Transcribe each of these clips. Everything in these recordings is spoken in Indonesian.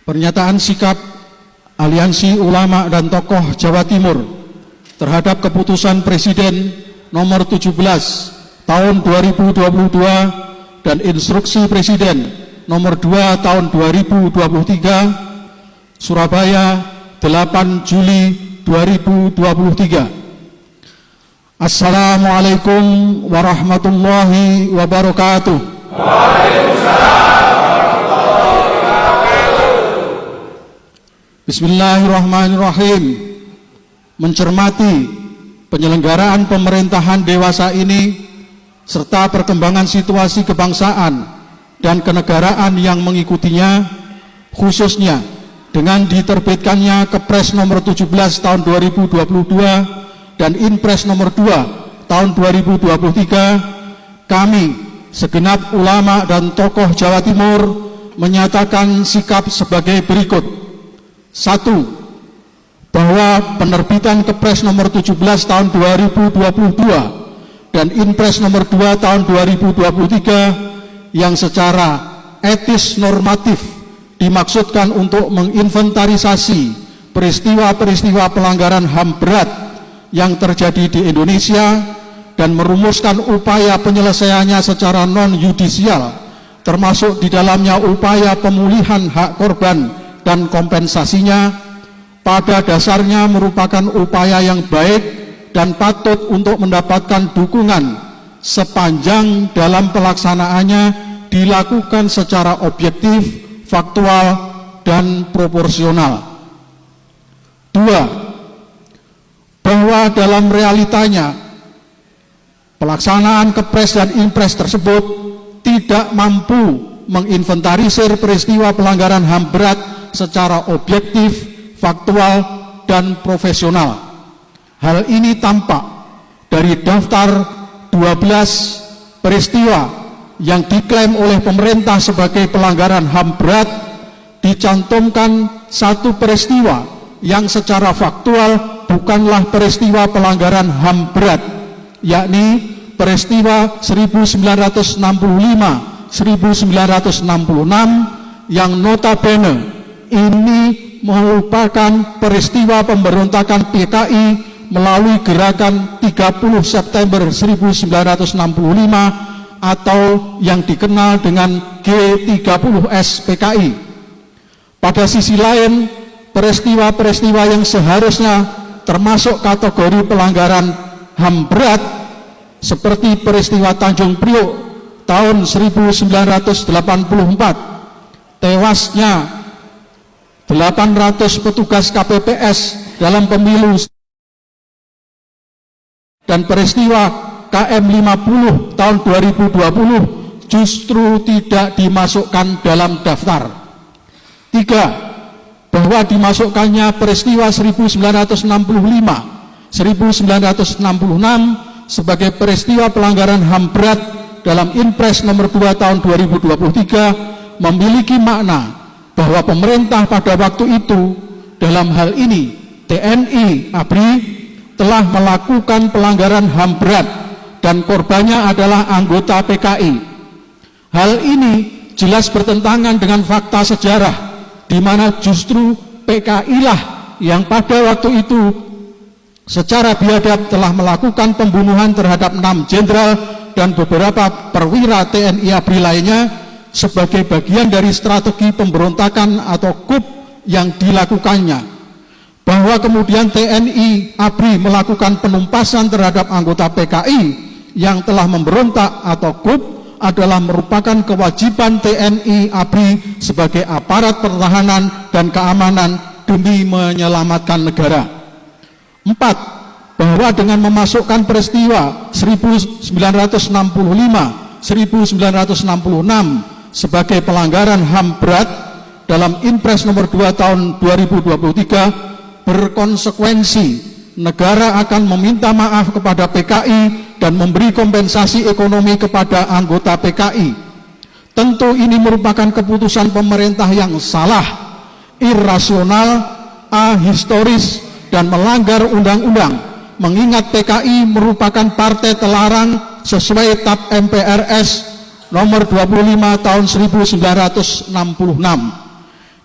Pernyataan sikap Aliansi Ulama dan Tokoh Jawa Timur terhadap keputusan Presiden nomor 17 tahun 2022 dan instruksi Presiden nomor 2 tahun 2023 Surabaya 8 Juli 2023. Assalamualaikum warahmatullahi wabarakatuh. Waalaikumsalam warahmatullahi wabarakatuh. Bismillahirrahmanirrahim. Mencermati penyelenggaraan pemerintahan dewasa ini serta perkembangan situasi kebangsaan dan kenegaraan yang mengikutinya, khususnya dengan diterbitkannya Kepres nomor 17 tahun 2022 dan Inpres nomor 2 tahun 2023, kami segenap ulama dan tokoh Jawa Timur menyatakan sikap sebagai berikut. 1. Bahwa penerbitan Kepres nomor 17 tahun 2022 dan Inpres nomor 2 tahun 2023 yang secara etis normatif dimaksudkan untuk menginventarisasi peristiwa-peristiwa pelanggaran HAM berat yang terjadi di Indonesia dan merumuskan upaya penyelesaiannya secara non-yudisial, termasuk di dalamnya upaya pemulihan hak korban dan kompensasinya, pada dasarnya merupakan upaya yang baik dan patut untuk mendapatkan dukungan sepanjang dalam pelaksanaannya dilakukan secara objektif, faktual, dan proporsional. 2. Bahwa dalam realitanya pelaksanaan Kepres dan Inpres tersebut tidak mampu menginventarisir peristiwa pelanggaran HAM berat secara objektif, faktual, dan profesional. Hal ini tampak dari daftar 12 peristiwa yang diklaim oleh pemerintah sebagai pelanggaran HAM berat, dicantumkan satu peristiwa yang secara faktual bukanlah peristiwa pelanggaran HAM berat, yakni peristiwa 1965-1966 yang notabene ini merupakan peristiwa pemberontakan PKI melalui gerakan 30 September 1965 atau yang dikenal dengan G30S PKI. Pada sisi lain, peristiwa-peristiwa yang seharusnya termasuk kategori pelanggaran HAM berat seperti peristiwa Tanjung Priok tahun 1984, tewasnya 800 petugas KPPS dalam pemilu, dan peristiwa KM 50 tahun 2020 justru tidak dimasukkan dalam daftar. 3. Bahwa dimasukkannya peristiwa 1965-1966 sebagai peristiwa pelanggaran HAM berat dalam Inpres nomor 2 tahun 2023 memiliki makna bahwa pemerintah pada waktu itu, dalam hal ini TNI ABRI, telah melakukan pelanggaran HAM berat dan korbannya adalah anggota PKI. Hal ini jelas bertentangan dengan fakta sejarah, di mana justru PKI lah yang pada waktu itu secara biadab telah melakukan pembunuhan terhadap 6 jenderal dan beberapa perwira TNI ABRI lainnya sebagai bagian dari strategi pemberontakan atau coup yang dilakukannya. Bahwa kemudian TNI ABRI melakukan penumpasan terhadap anggota PKI yang telah memberontak atau coup adalah merupakan kewajiban TNI ABRI sebagai aparat pertahanan dan keamanan demi menyelamatkan negara. 4. Bahwa dengan memasukkan peristiwa 1965-1966 sebagai pelanggaran HAM berat dalam Inpres nomor 2 tahun 2023 berkonsekuensi negara akan meminta maaf kepada PKI dan memberi kompensasi ekonomi kepada anggota PKI. Tentu ini merupakan keputusan pemerintah yang salah, irrasional, ahistoris, dan melanggar undang-undang, mengingat PKI merupakan partai terlarang sesuai TAP MPRS nomor 25 tahun 1966.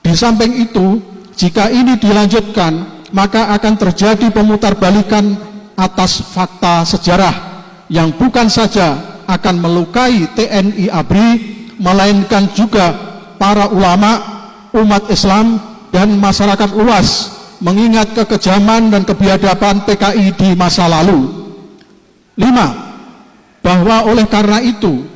Di Di samping itu, jika ini dilanjutkan, maka akan terjadi pemutarbalikan atas fakta sejarah yang bukan saja akan melukai TNI ABRI, melainkan juga para ulama, umat Islam, dan masyarakat luas, mengingat kekejaman dan kebiadaban PKI di masa lalu. 5. Bahwa oleh karena itu,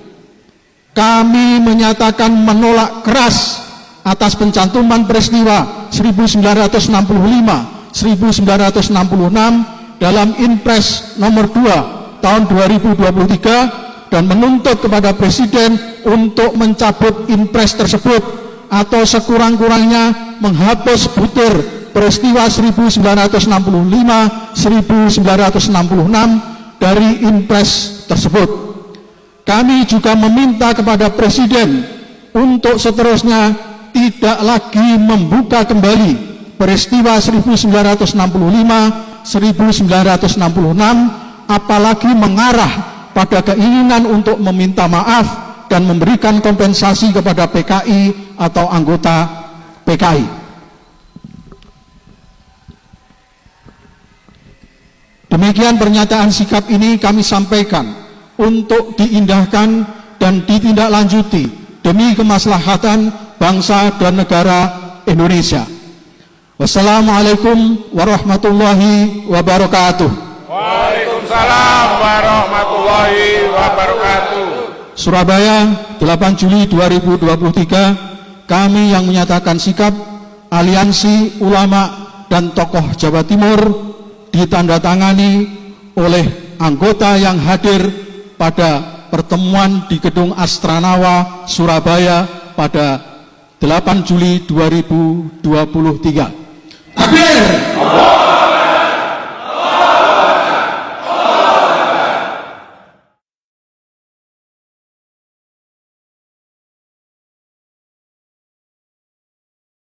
kami menyatakan menolak keras atas pencantuman peristiwa 1965, 1966 dalam Inpres nomor 2 tahun 2023 dan menuntut kepada Presiden untuk mencabut Inpres tersebut atau sekurang-kurangnya menghapus butir peristiwa 1965, 1966 dari Inpres tersebut. Kami juga meminta kepada Presiden untuk seterusnya tidak lagi membuka kembali peristiwa 1965, 1966, apalagi mengarah pada keinginan untuk meminta maaf dan memberikan kompensasi kepada PKI atau anggota PKI. Demikian pernyataan sikap ini kami sampaikan untuk diindahkan dan ditindaklanjuti demi kemaslahatan bangsa dan negara Indonesia. Wassalamualaikum warahmatullahi wabarakatuh. Waalaikumsalam warahmatullahi wabarakatuh. Surabaya, 8 Juli 2023, kami yang menyatakan sikap Aliansi Ulama dan Tokoh Jawa Timur ditandatangani oleh anggota yang hadir pada pertemuan di Gedung Astranawa, Surabaya pada 8 Juli 2023. Takbir!